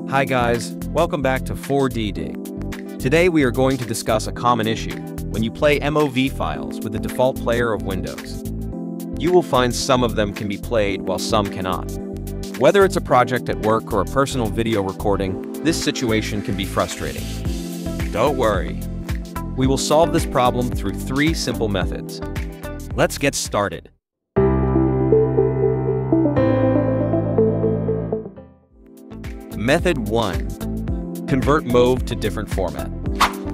Hi guys, welcome back to 4DDig. Today we are going to discuss a common issue when you play MOV files with the default player of Windows. You will find some of them can be played while some cannot. Whether it's a project at work or a personal video recording, this situation can be frustrating. Don't worry. We will solve this problem through 3 simple methods. Let's get started. Method 1. Convert MOV to different format.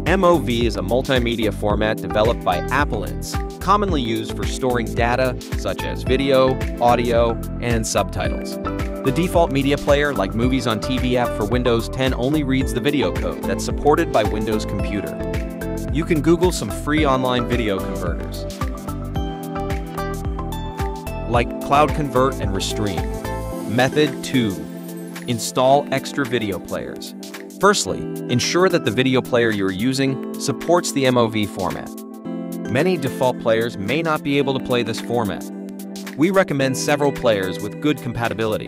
MOV is a multimedia format developed by Apple Inc., commonly used for storing data such as video, audio, and subtitles. The default media player, like Movies on TV app for Windows 10, only reads the video code that's supported by Windows Computer. You can Google some free online video converters, like Cloud Convert and Restream. Method 2. Install extra video players. Firstly, ensure that the video player you are using supports the MOV format. Many default players may not be able to play this format. We recommend several players with good compatibility.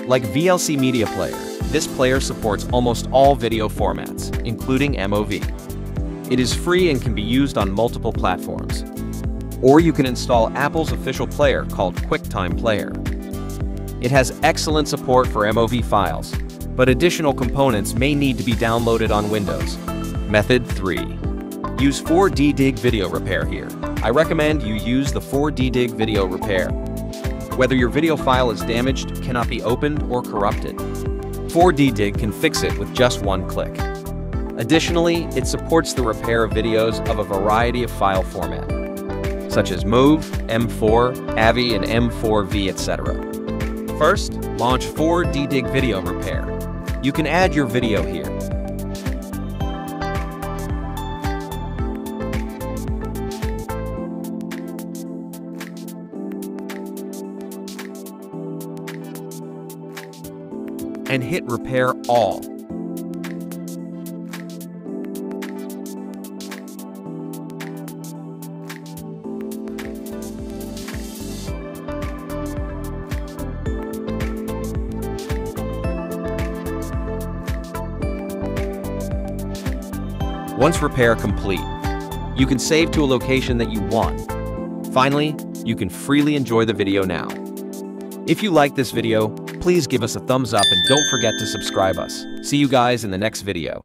Like VLC Media Player, this player supports almost all video formats, including MOV. It is free and can be used on multiple platforms. Or you can install Apple's official player called QuickTime Player. It has excellent support for MOV files, but additional components may need to be downloaded on Windows. Method 3. Use 4DDig Video Repair here. I recommend you use the 4DDig Video Repair. Whether your video file is damaged, cannot be opened, or corrupted, 4DDig can fix it with just one click. Additionally, it supports the repair of videos of a variety of file formats, such as MOV, M4, AVI, and M4V, etc. First, launch 4DDig Video Repair. You can add your video here. And hit Repair All. Once repair complete, you can save to a location that you want. Finally, you can freely enjoy the video now. If you like this video, please give us a thumbs up and don't forget to subscribe us. See you guys in the next video.